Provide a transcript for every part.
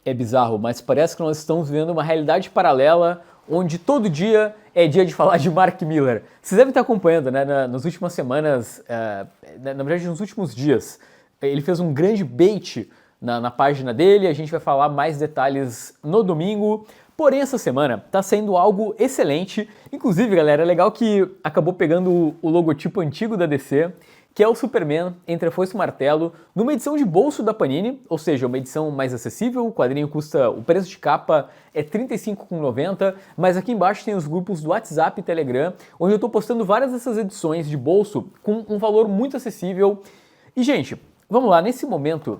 É bizarro, mas parece que nós estamos vivendo uma realidade paralela onde todo dia é dia de falar de Mark Miller. Vocês devem estar acompanhando, né, nas últimas semanas, na verdade nos últimos dias, ele fez um grande bait na página dele, a gente vai falar mais detalhes no domingo. Porém, essa semana tá saindo algo excelente. Inclusive, galera, é legal que acabou pegando o logotipo antigo da DC, que é o Superman entre a foice e o martelo, numa edição de bolso da Panini, ou seja, uma edição mais acessível. O quadrinho custa, o preço de capa é R$ 35,90, mas aqui embaixo tem os grupos do WhatsApp e Telegram, onde eu estou postando várias dessas edições de bolso com um valor muito acessível. E, gente, vamos lá, nesse momento,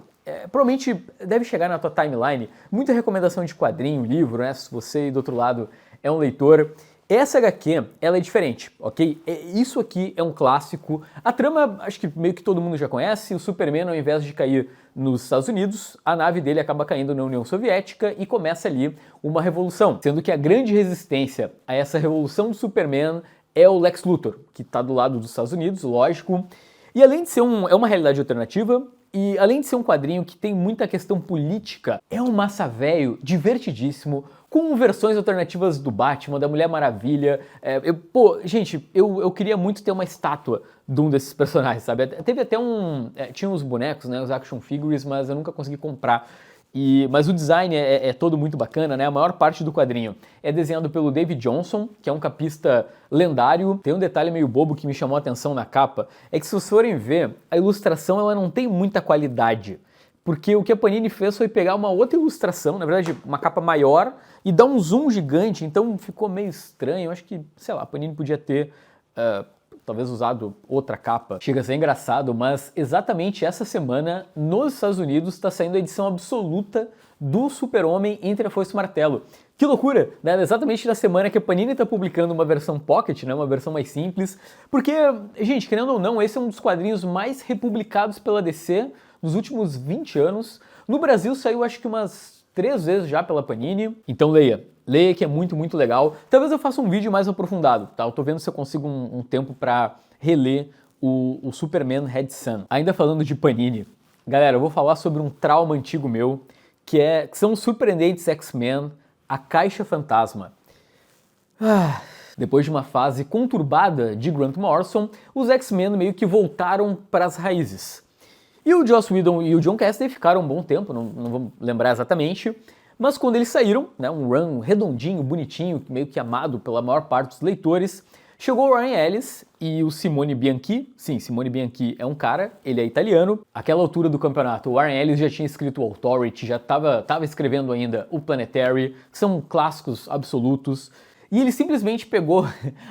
provavelmente deve chegar na tua timeline muita recomendação de quadrinho, livro, né? Se você do outro lado é um leitor. Essa HQ, ela é diferente, ok? Isso aqui é um clássico. A trama, acho que meio que todo mundo já conhece. O Superman, ao invés de cair nos Estados Unidos, a nave dele acaba caindo na União Soviética e começa ali uma revolução. Sendo que a grande resistência a essa revolução do Superman é o Lex Luthor, que está do lado dos Estados Unidos, lógico. E além de ser uma realidade alternativa, e além de ser um quadrinho que tem muita questão política, é um massa velho divertidíssimo, com versões alternativas do Batman, da Mulher Maravilha. Gente, eu queria muito ter uma estátua de um desses personagens, sabe? Teve até tinha uns bonecos, né, os action figures, mas eu nunca consegui comprar. Mas o design é todo muito bacana, né? A maior parte do quadrinho é desenhado pelo David Johnson, que é um capista lendário. Tem um detalhe meio bobo que me chamou a atenção na capa, é que se vocês forem ver, a ilustração ela não tem muita qualidade. Porque o que a Panini fez foi pegar uma outra ilustração, na verdade, uma capa maior, e dar um zoom gigante, então ficou meio estranho. Eu acho que, sei lá, a Panini podia ter talvez usado outra capa. Chega a ser engraçado, mas exatamente essa semana, nos Estados Unidos, está saindo a edição absoluta do Super-Homem entre a foice e o martelo. Que loucura, né? Exatamente na semana que a Panini está publicando uma versão pocket, né? Uma versão mais simples, porque, gente, querendo ou não, esse é um dos quadrinhos mais republicados pela DC nos últimos 20 anos. No Brasil saiu acho que umas 3 vezes já pela Panini, então leia que é muito, muito legal. Talvez eu faça um vídeo mais aprofundado, tá? Eu tô vendo se eu consigo um tempo para reler o Superman Red Sun. Ainda falando de Panini, galera, eu vou falar sobre um trauma antigo meu, que são os Surpreendentes X-Men, a Caixa Fantasma. Depois de uma fase conturbada de Grant Morrison, os X-Men meio que voltaram para as raízes. E o Joss Whedon e o John Cassaday ficaram um bom tempo, não vou lembrar exatamente, mas quando eles saíram, né, um run redondinho, bonitinho, meio que amado pela maior parte dos leitores, chegou o Ryan Ellis e o Simone Bianchi. Sim, Simone Bianchi é um cara, ele é italiano. Àquela altura do campeonato, o Ryan Ellis já tinha escrito o Authority, já estava escrevendo ainda o Planetary, que são clássicos absolutos. E ele simplesmente pegou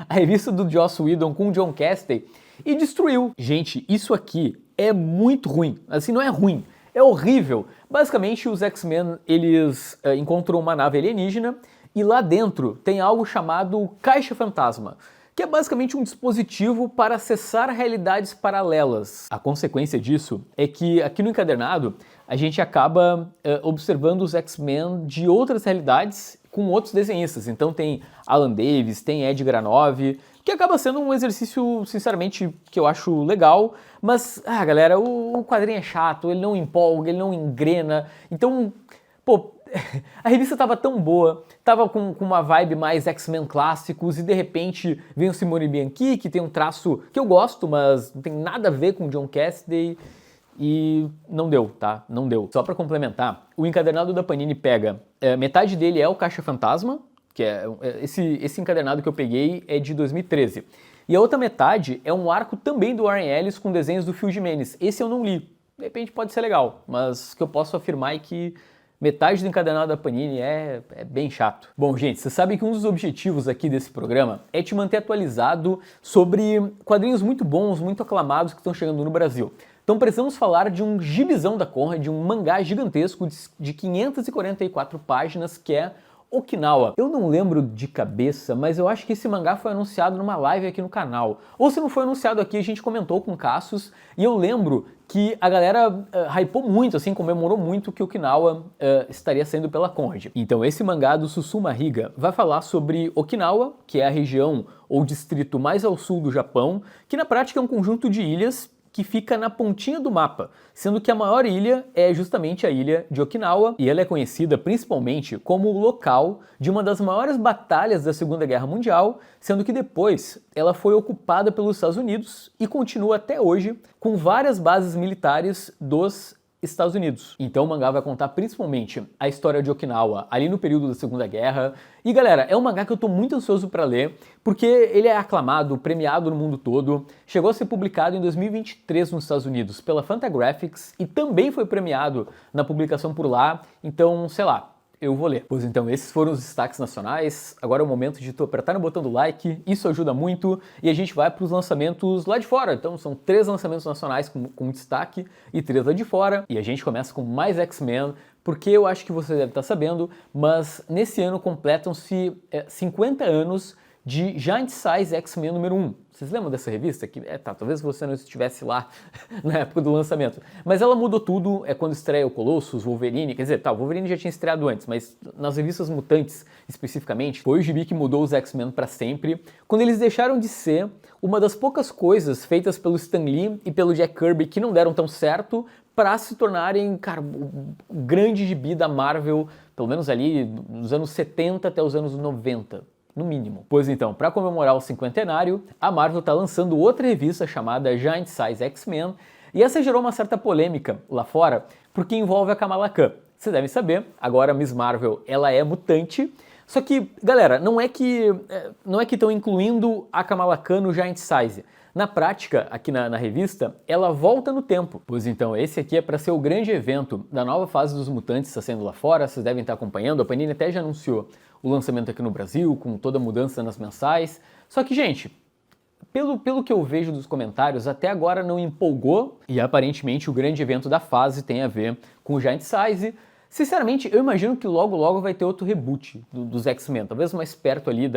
a revista do Joss Whedon com o John Cassaday e destruiu. Gente, isso aqui é muito ruim. Assim, não é ruim, é horrível. Basicamente, os X-Men, eles encontram uma nave alienígena e lá dentro tem algo chamado Caixa Fantasma, que é basicamente um dispositivo para acessar realidades paralelas. A consequência disso é que aqui no encadernado a gente acaba observando os X-Men de outras realidades com outros desenhistas. Então tem Alan Davis, tem Ed Granov, que acaba sendo um exercício, sinceramente, que eu acho legal, mas, galera, o quadrinho é chato, ele não empolga, ele não engrena, então, a revista tava tão boa, tava com uma vibe mais X-Men clássicos, e de repente vem o Simone Bianchi, que tem um traço que eu gosto, mas não tem nada a ver com o John Cassaday, e não deu, tá? Não deu. Só pra complementar, o encadernado da Panini pega, metade dele é o Caixa Fantasma, que é esse encadernado que eu peguei é de 2013. E a outra metade é um arco também do Warren Ellis com desenhos do Phil Jimenez. Esse eu não li. De repente pode ser legal, mas o que eu posso afirmar é que metade do encadernado da Panini é bem chato. Bom, gente, vocês sabem que um dos objetivos aqui desse programa é te manter atualizado sobre quadrinhos muito bons, muito aclamados que estão chegando no Brasil. Então precisamos falar de um gibizão da Conrad, de um mangá gigantesco de 544 páginas que é Okinawa. Eu não lembro de cabeça, mas eu acho que esse mangá foi anunciado numa live aqui no canal. Ou se não foi anunciado aqui, a gente comentou com o Cassius, e eu lembro que a galera hypou muito, assim, comemorou muito que Okinawa estaria saindo pela Conrad. Então esse mangá do Susuma Higa vai falar sobre Okinawa, que é a região ou distrito mais ao sul do Japão, que na prática é um conjunto de ilhas que fica na pontinha do mapa, sendo que a maior ilha é justamente a ilha de Okinawa, e ela é conhecida principalmente como o local de uma das maiores batalhas da Segunda Guerra Mundial, sendo que depois ela foi ocupada pelos Estados Unidos e continua até hoje com várias bases militares dos Estados Unidos. Então o mangá vai contar principalmente a história de Okinawa ali no período da Segunda Guerra. E galera, é um mangá que eu tô muito ansioso para ler, porque ele é aclamado, premiado no mundo todo, chegou a ser publicado em 2023 nos Estados Unidos pela Fantagraphics e também foi premiado na publicação por lá. Então, sei lá, eu vou ler. Pois então, esses foram os destaques nacionais. Agora é o momento de tu apertar no botão do like, isso ajuda muito, e a gente vai para os lançamentos lá de fora. Então são 3 lançamentos nacionais com destaque e 3 lá de fora. E a gente começa com mais X-Men, porque eu acho que você deve estar sabendo, mas nesse ano completam-se 50 anos de Giant Size X-Men número 1. Vocês lembram dessa revista? Que, talvez você não estivesse lá na época do lançamento. Mas ela mudou tudo, é quando estreia o Colossus, Wolverine, quer dizer, o Wolverine já tinha estreado antes, mas nas revistas Mutantes, especificamente, foi o gibi que mudou os X-Men para sempre, quando eles deixaram de ser uma das poucas coisas feitas pelo Stan Lee e pelo Jack Kirby que não deram tão certo, para se tornarem, cara, o grande gibi da Marvel, pelo menos ali dos anos 70 até os anos 90. No mínimo. Pois então, para comemorar o cinquentenário, a Marvel está lançando outra revista chamada Giant Size X-Men, e essa gerou uma certa polêmica lá fora, porque envolve a Kamala Khan. Vocês devem saber, agora a Miss Marvel, ela é mutante, só que, galera, não é que estão incluindo a Kamala Khan no Giant Size. Na prática, aqui na revista, ela volta no tempo. Pois então, esse aqui é para ser o grande evento da nova fase dos mutantes, está sendo lá fora, vocês devem estar acompanhando, a Panini até já anunciou o lançamento aqui no Brasil, com toda a mudança nas mensais. Só que, gente, pelo que eu vejo dos comentários, até agora não empolgou, e aparentemente o grande evento da fase tem a ver com o Giant Size. Sinceramente, eu imagino que logo vai ter outro reboot dos X-Men, talvez mais perto ali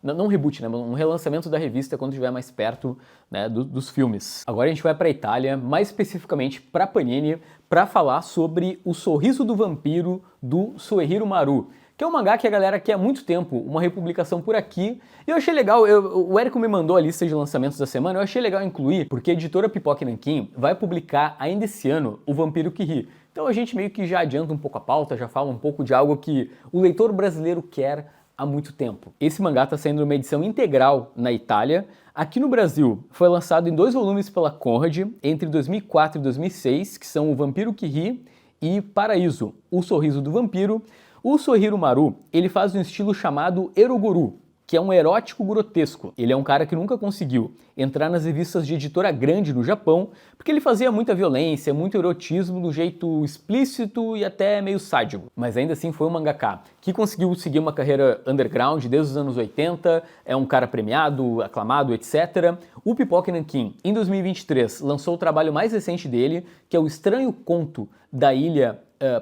não um reboot, né, mas um relançamento da revista quando estiver mais perto, né, dos filmes. Agora a gente vai para a Itália, mais especificamente para Panini, para falar sobre O Sorriso do Vampiro, do Soehiro Maru, que é um mangá que a galera quer há muito tempo, uma republicação por aqui, e eu achei legal, o Érico me mandou a lista de lançamentos da semana, eu achei legal incluir, porque a editora Pipoca Nanquim vai publicar ainda esse ano O Vampiro que Ri. Então a gente meio que já adianta um pouco a pauta, já fala um pouco de algo que o leitor brasileiro quer há muito tempo. Esse mangá está saindo uma edição integral na Itália. Aqui no Brasil foi lançado em 2 volumes pela Conrad entre 2004 e 2006, que são O Vampiro que Ri e Paraíso, O Sorriso do Vampiro. O Soehiro Maru, ele faz um estilo chamado Eroguru, que é um erótico grotesco. Ele é um cara que nunca conseguiu entrar nas revistas de editora grande no Japão, porque ele fazia muita violência, muito erotismo do jeito explícito e até meio sádico. Mas ainda assim foi um mangaka que conseguiu seguir uma carreira underground desde os anos 80, é um cara premiado, aclamado, etc. O Pipoca Nanquim, em 2023, lançou o trabalho mais recente dele, que é O Estranho Conto da Ilha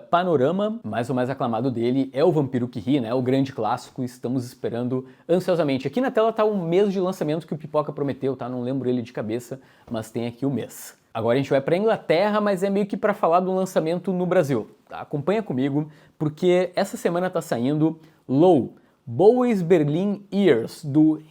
Panorama, mas o mais aclamado dele é O Vampiro que Ri, né? O grande clássico, estamos esperando ansiosamente. Aqui na tela tá o mês de lançamento que o Pipoca prometeu, tá? Não lembro ele de cabeça, mas tem aqui o mês. Agora a gente vai para Inglaterra, mas é meio que para falar do lançamento no Brasil. Tá? Acompanha comigo, porque essa semana tá saindo Low, Bowie's Berlin Years, do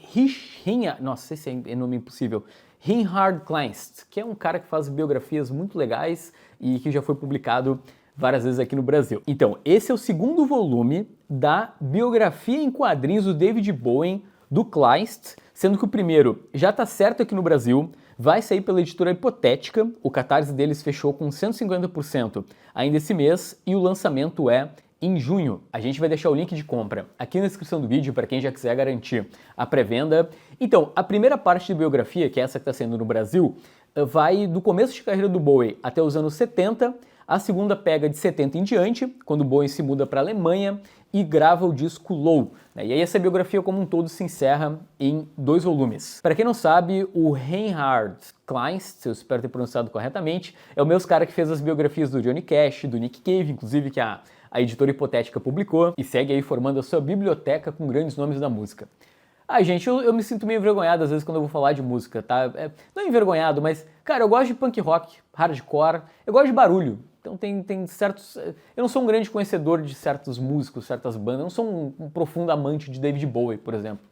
nossa, esse é nome impossível, Reinhard Kleinst, que é um cara que faz biografias muito legais e que já foi publicado várias vezes aqui no Brasil. Então, esse é o segundo volume da biografia em quadrinhos do David Bowie, do Kleist, sendo que o primeiro já está certo aqui no Brasil, vai sair pela editora Hipotética, o catarse deles fechou com 150% ainda esse mês e o lançamento é em junho. A gente vai deixar o link de compra aqui na descrição do vídeo para quem já quiser garantir a pré-venda. Então, a primeira parte de biografia, que é essa que está sendo no Brasil, vai do começo de carreira do Bowie até os anos 70, a segunda pega de 70 em diante, quando o Bowie se muda para a Alemanha e grava o disco Low. E aí essa biografia como um todo se encerra em 2 volumes. Para quem não sabe, o Reinhard Kleinst, se eu espero ter pronunciado corretamente, é o mesmo cara que fez as biografias do Johnny Cash, do Nick Cave, inclusive que a editora Hipotética publicou, e segue aí formando a sua biblioteca com grandes nomes da música. Gente, eu me sinto meio envergonhado às vezes quando eu vou falar de música, tá? Não envergonhado, mas, cara, eu gosto de punk rock, hardcore, eu gosto de barulho. Então tem certos... Eu não sou um grande conhecedor de certos músicos, certas bandas, eu não sou um profundo amante de David Bowie, por exemplo.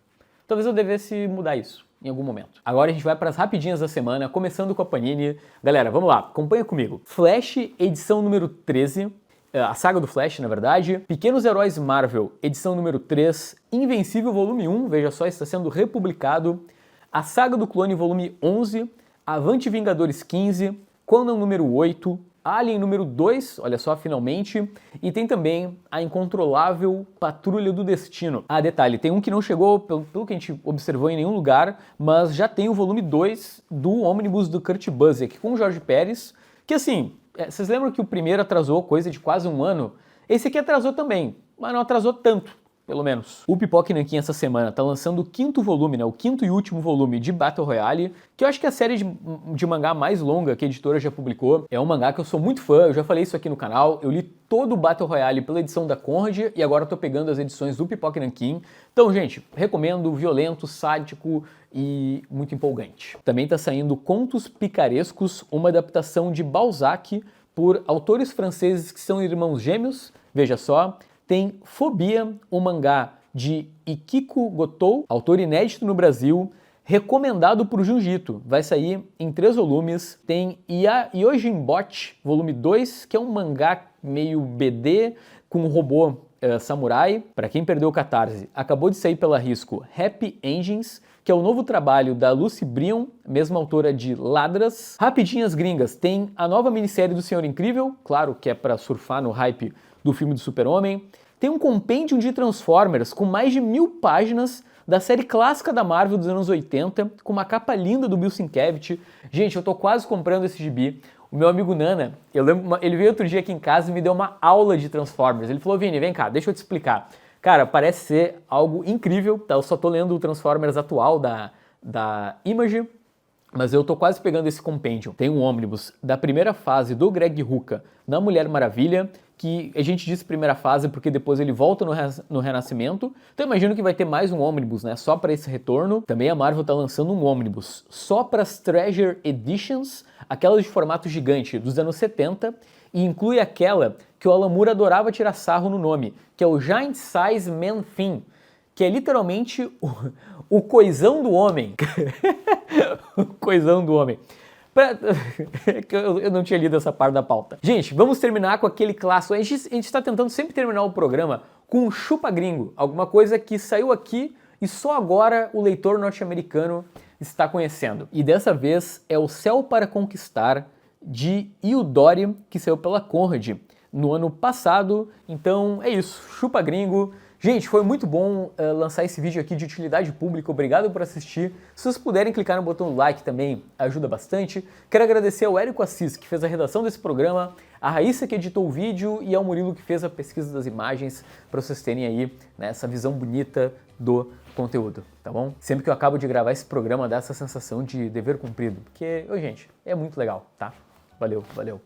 talvez eu devesse mudar isso em algum momento. Agora a gente vai para as rapidinhas da semana, começando com a Panini. Galera, vamos lá, acompanha comigo. Flash, edição número 13, a saga do Flash, na verdade. Pequenos Heróis Marvel, edição número 3. Invencível, volume 1, veja só, está sendo republicado. A Saga do Clone, volume 11. Avante Vingadores 15. Conan número 8. Alien número 2, olha só, finalmente. E tem também a incontrolável Patrulha do Destino. Ah, detalhe, tem um que não chegou, pelo que a gente observou, em nenhum lugar, mas já tem o volume 2 do ônibus do Kurt Busiek, com o Jorge Pérez, que assim, vocês lembram que o primeiro atrasou coisa de quase um ano? Esse aqui atrasou também, mas não atrasou tanto. Pelo menos. O Pipoca e Nanquim essa semana tá lançando o 5º volume, né? O 5º e último volume de Battle Royale, que eu acho que é a série de mangá mais longa que a editora já publicou. É um mangá que eu sou muito fã, eu já falei isso aqui no canal. Eu li todo o Battle Royale pela edição da Conrad e agora eu tô pegando as edições do Pipoca e Nanquim. Então, gente, recomendo, violento, sádico e muito empolgante. Também tá saindo Contos Picarescos, uma adaptação de Balzac por autores franceses que são irmãos gêmeos, veja só. Tem Fobia, um mangá de Ikiko Gotou, autor inédito no Brasil, recomendado por Junjito. Vai sair em 3 volumes. Tem Yojinbot, volume 2, que é um mangá meio BD com um robô samurai. Para quem perdeu o Catarse, acabou de sair pela Risco Happy Engines, que é o novo trabalho da Lucy Brion, mesma autora de Ladras. Rapidinhas gringas, tem a nova minissérie do Senhor Incrível, claro que é para surfar no hype do filme do Super-Homem. Tem um compêndio de Transformers com mais de 1000 páginas da série clássica da Marvel dos anos 80, com uma capa linda do Bill Sienkiewicz. Gente, eu tô quase comprando esse gibi. O meu amigo Nana, eu lembro, ele veio outro dia aqui em casa e me deu uma aula de Transformers. Ele falou, Vini, vem cá, deixa eu te explicar. Cara, parece ser algo incrível, tá? Eu só tô lendo o Transformers atual da Image, mas eu tô quase pegando esse compêndio. Tem um ônibus da primeira fase do Greg Rucka na Mulher Maravilha, que a gente disse primeira fase porque depois ele volta no Renascimento. Então eu imagino que vai ter mais um ônibus, né? Só para esse retorno. Também a Marvel tá lançando um ônibus só para as Treasure Editions, aquelas de formato gigante dos anos 70, e inclui aquela que o Alan Moore adorava tirar sarro no nome, que é o Giant Size Man Thing, que é literalmente o coisão do homem. O coisão do homem. Eu não tinha lido essa parte da pauta. Gente, vamos terminar com aquele clássico. A gente está tentando sempre terminar o programa com um chupa gringo, alguma coisa que saiu aqui e só agora o leitor norte-americano está conhecendo. E dessa vez é O Céu para Conquistar, de Eudori, que saiu pela Conrad no ano passado. Então é isso, chupa gringo. Gente, foi muito bom lançar esse vídeo aqui de utilidade pública, obrigado por assistir. Se vocês puderem clicar no botão like também, ajuda bastante. Quero agradecer ao Érico Assis, que fez a redação desse programa, a Raíssa, que editou o vídeo, e ao Murilo, que fez a pesquisa das imagens, para vocês terem aí, né, essa visão bonita do conteúdo, tá bom? Sempre que eu acabo de gravar esse programa, dá essa sensação de dever cumprido, porque, gente, é muito legal, tá? Valeu, valeu.